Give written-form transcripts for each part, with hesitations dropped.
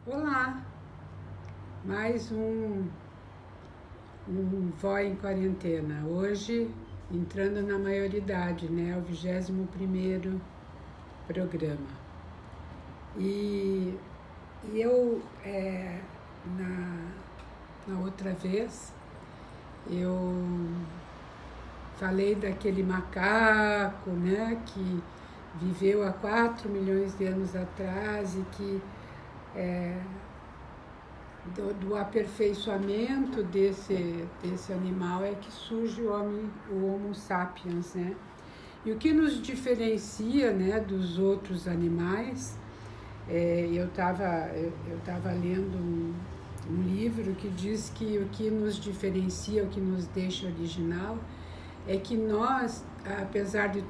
Olá, mais um Vó em Quarentena. Hoje, entrando na maioridade, né? O 21º programa. E eu, na outra vez, eu falei daquele macaco, né? Que viveu há 4 milhões de anos atrás e que do aperfeiçoamento desse animal é que surge o Homo sapiens, né? E o que nos diferencia, né, dos outros animais, eu tava lendo um livro que diz que o que nos diferencia, o que nos deixa original, é que nós, apesar de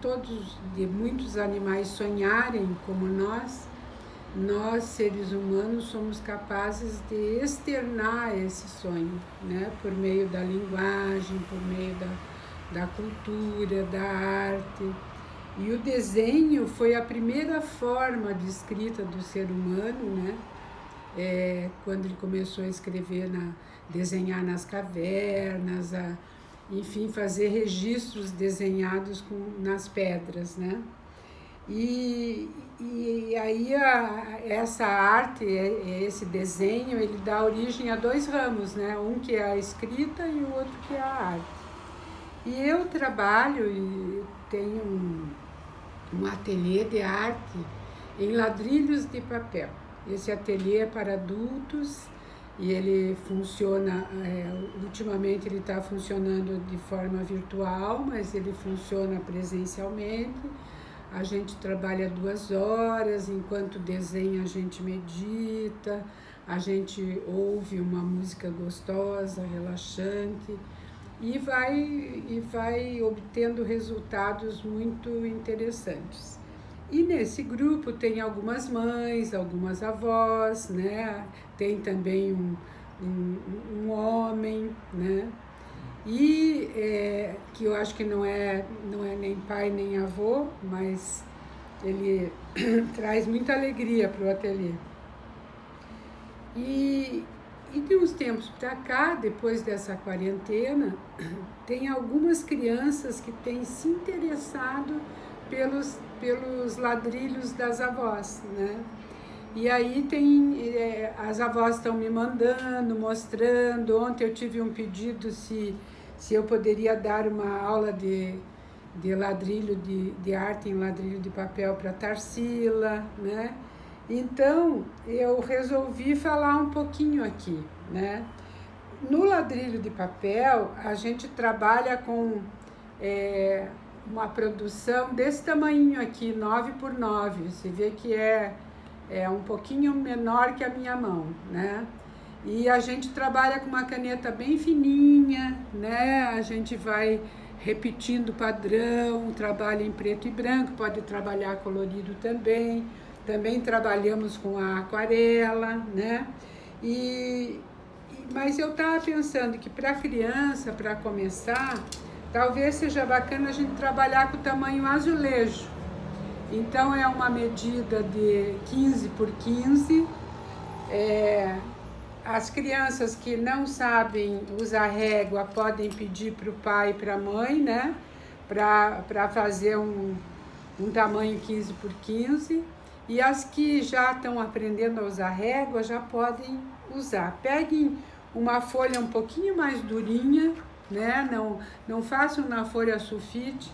muitos animais sonharem como nós, seres humanos, somos capazes de externar esse sonho, né? Por meio da linguagem, por meio da cultura, da arte. E o desenho foi a primeira forma de escrita do ser humano, né? Quando ele começou a escrever, desenhar nas cavernas, enfim, fazer registros desenhados nas pedras, né? E aí essa arte, esse desenho, ele dá origem a 2 ramos, né? Um que é a escrita e o outro que é a arte. E eu trabalho e tenho um ateliê de arte em ladrilhos de papel. Esse ateliê é para adultos e ele funciona, ultimamente ele está funcionando de forma virtual, mas ele funciona presencialmente. A gente trabalha 2 horas, enquanto desenha a gente medita, a gente ouve uma música gostosa, relaxante e vai obtendo resultados muito interessantes. E nesse grupo tem algumas mães, algumas avós, né? Tem também um homem, né? E que eu acho que não é nem pai nem avô, mas ele traz muita alegria para o ateliê. E de uns tempos para cá, depois dessa quarentena, tem algumas crianças que têm se interessado pelos ladrilhos das avós, né? E aí as avós estão me mandando, mostrando. Ontem eu tive um pedido se eu poderia dar uma aula de ladrilho, de arte em ladrilho de papel para Tarsila, né? Então, eu resolvi falar um pouquinho aqui, né? No ladrilho de papel, a gente trabalha com uma produção desse tamanho aqui, 9x9. Você vê que é um pouquinho menor que a minha mão, né? E a gente trabalha com uma caneta bem fininha, né? A gente vai repetindo o padrão, trabalha em preto e branco, pode trabalhar colorido também. Também trabalhamos com a aquarela, né? Mas eu estava pensando que para criança, para começar, talvez seja bacana a gente trabalhar com o tamanho azulejo. Então é uma medida de 15 por 15. As crianças que não sabem usar régua podem pedir para o pai e para a mãe, né? Para fazer um tamanho 15 por 15. E as que já estão aprendendo a usar régua já podem usar. Peguem uma folha um pouquinho mais durinha, né? Não façam na folha sulfite.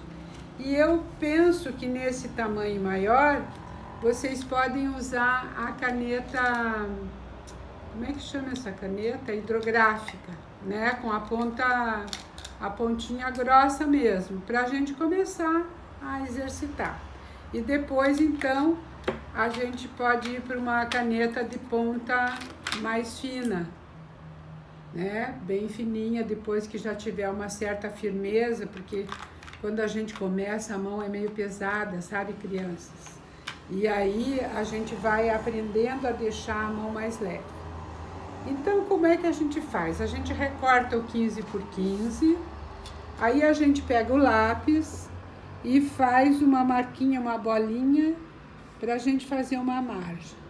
E eu penso que nesse tamanho maior, vocês podem usar a caneta, como é que chama essa caneta? Hidrográfica, né? Com a pontinha grossa mesmo, para a gente começar a exercitar. E depois, então, a gente pode ir para uma caneta de ponta mais fina, né? Bem fininha, depois que já tiver uma certa firmeza, porque quando a gente começa, a mão é meio pesada, sabe, crianças? E aí a gente vai aprendendo a deixar a mão mais leve. Então, como é que a gente faz? A gente recorta o 15 por 15, aí a gente pega o lápis e faz uma marquinha, uma bolinha, para a gente fazer uma margem.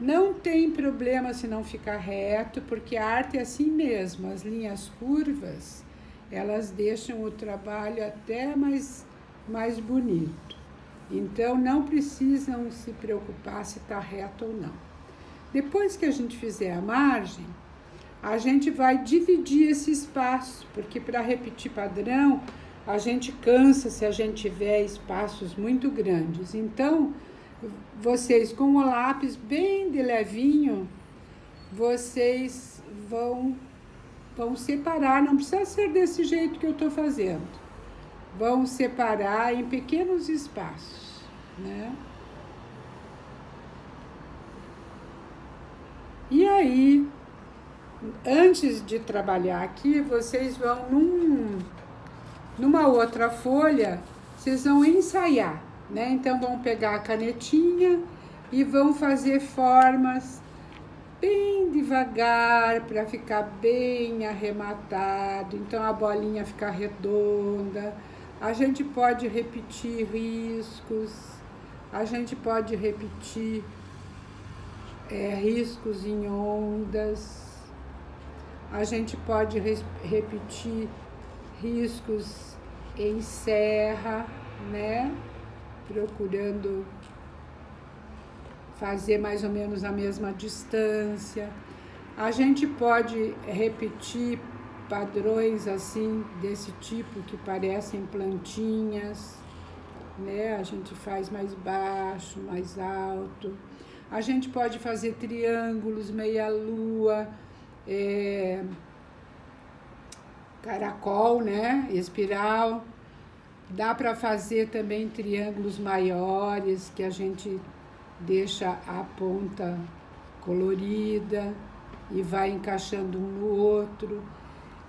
Não tem problema se não ficar reto, porque a arte é assim mesmo, as linhas curvas, elas deixam o trabalho até mais bonito. Então, não precisam se preocupar se está reto ou não. Depois que a gente fizer a margem, a gente vai dividir esse espaço, porque para repetir padrão, a gente cansa se a gente tiver espaços muito grandes. Então, vocês com o lápis bem de levinho, vocês vão separar, não precisa ser desse jeito que eu estou fazendo. Vão separar em pequenos espaços, né? E aí, antes de trabalhar aqui, vocês vão numa outra folha, vocês vão ensaiar, né? Então, vão pegar a canetinha e vão fazer formas bem devagar para ficar bem arrematado. Então, a bolinha fica redonda. A gente pode repetir riscos, a gente pode repetir riscos em ondas, a gente pode repetir riscos em serra, né? Procurando fazer mais ou menos a mesma distância. A gente pode repetir padrões assim, desse tipo, que parecem plantinhas, né? A gente faz mais baixo, mais alto. A gente pode fazer triângulos, meia-lua, caracol, né? Espiral. Dá para fazer também triângulos maiores, que a gente deixa a ponta colorida e vai encaixando um no outro.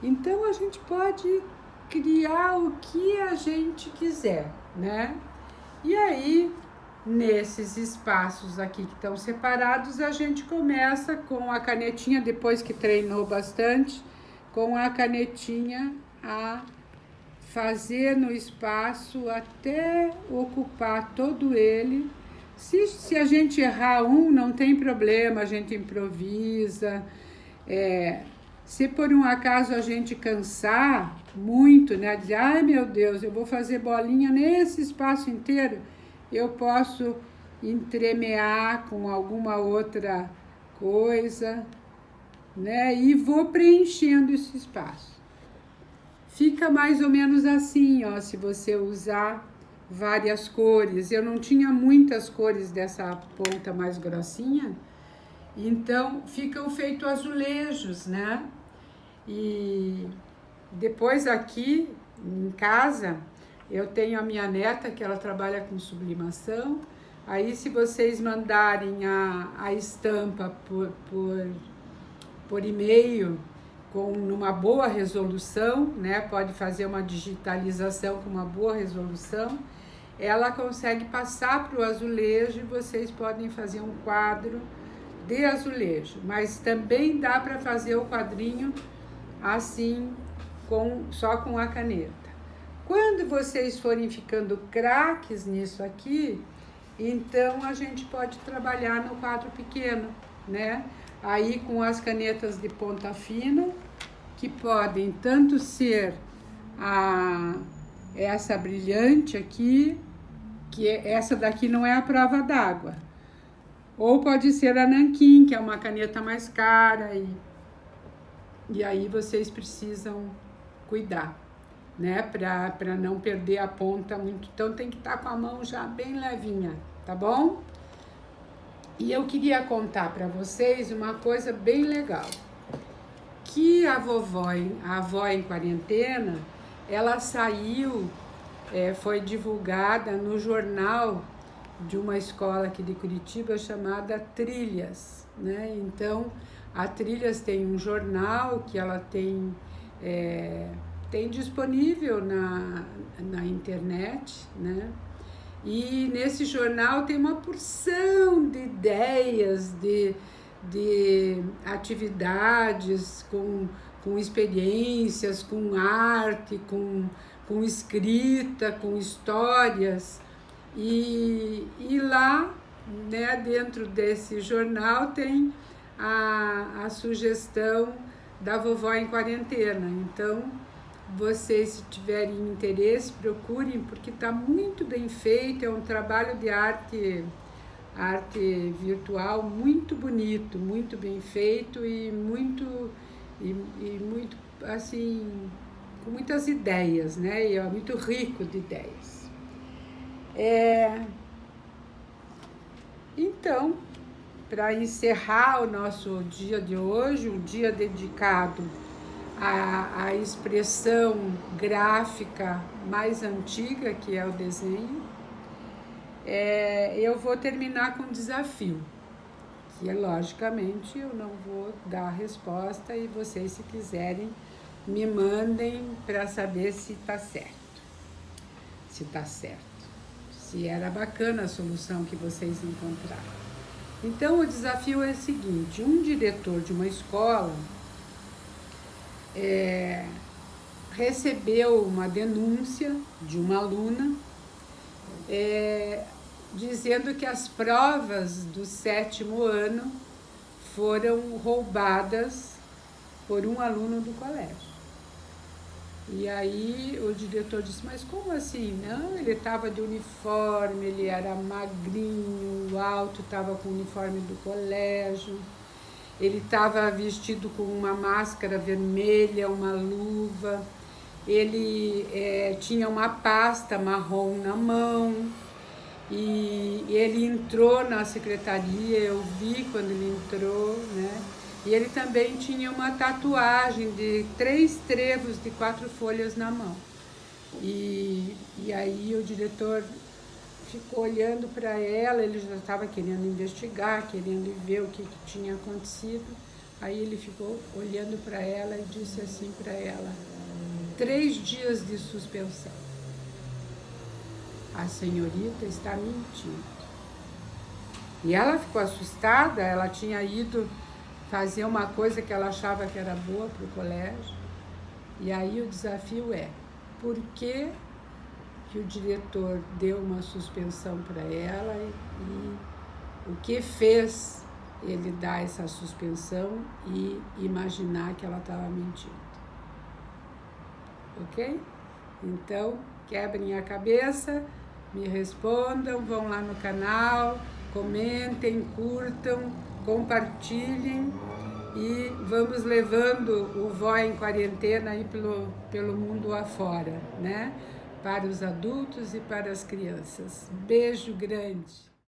Então, a gente pode criar o que a gente quiser, né? E aí, nesses espaços aqui que estão separados, a gente começa com a canetinha, depois que treinou bastante, com a canetinha a fazer no espaço até ocupar todo ele. Se a gente errar não tem problema, a gente improvisa. Se por um acaso a gente cansar muito, né, dizer, ai meu Deus, eu vou fazer bolinha nesse espaço inteiro, eu posso entremear com alguma outra coisa, né, e vou preenchendo esse espaço. Fica mais ou menos assim, ó, se você usar várias cores. Eu não tinha muitas cores dessa ponta mais grossinha, então ficam feitos azulejos, né? E depois aqui em casa eu tenho a minha neta que ela trabalha com sublimação. Aí se vocês mandarem a estampa por e-mail numa boa resolução, né? Pode fazer uma digitalização com uma boa resolução. Ela consegue passar para o azulejo e vocês podem fazer um quadro de azulejo, mas também dá para fazer o quadrinho assim, só com a caneta. Quando vocês forem ficando craques nisso aqui, então a gente pode trabalhar no quadro pequeno, né? Aí com as canetas de ponta fina, que podem tanto ser essa brilhante aqui, que essa daqui não é a prova d'água, ou pode ser a nanquim, que é uma caneta mais cara, e aí vocês precisam cuidar, né, para não perder a ponta muito. Então tem que estar com a mão já bem levinha, tá bom? E eu queria contar para vocês uma coisa bem legal, que a avó em quarentena, ela saiu, foi divulgada no jornal de uma escola aqui de Curitiba chamada Trilhas, né? Então, a Trilhas tem um jornal que ela tem disponível na internet, né? E nesse jornal tem uma porção de ideias, de atividades com experiências, com arte, com escrita, com histórias. E lá né, dentro desse jornal tem a sugestão da Vovó em Quarentena. Então, vocês, se tiverem interesse, procurem, porque está muito bem feito, é um trabalho de arte virtual muito bonito, muito bem feito e muito assim, com muitas ideias, né? E é muito rico de ideias. Então, para encerrar o nosso dia de hoje, um dia dedicado à expressão gráfica mais antiga, que é o desenho, eu vou terminar com um desafio, que logicamente eu não vou dar a resposta e vocês, se quiserem, me mandem para saber se está certo. Se está certo. Se era bacana a solução que vocês encontraram. Então, o desafio é o seguinte: um diretor de uma escola recebeu uma denúncia de uma aluna dizendo que as provas do 7º ano foram roubadas por um aluno do colégio. E aí o diretor disse: mas como assim? Não, ele estava de uniforme, ele era magrinho, alto, estava com o uniforme do colégio, ele estava vestido com uma máscara vermelha, uma luva, ele tinha uma pasta marrom na mão, e ele entrou na secretaria, eu vi quando ele entrou, né? E ele também tinha uma tatuagem de 3 trevos de 4 folhas na mão. E aí o diretor ficou olhando para ela, ele já estava querendo investigar, querendo ver o que tinha acontecido. Aí ele ficou olhando para ela e disse assim para ela: 3 dias de suspensão. A senhorita está mentindo. E ela ficou assustada, ela tinha ido fazer uma coisa que ela achava que era boa para o colégio. E aí o desafio é: por que o diretor deu uma suspensão para ela e o que fez ele dar essa suspensão e imaginar que ela estava mentindo? Ok? Então, quebrem a cabeça, me respondam, vão lá no canal, comentem, curtam, compartilhem e vamos levando o Vó em Quarentena aí pelo mundo afora, né? Para os adultos e para as crianças. Beijo grande!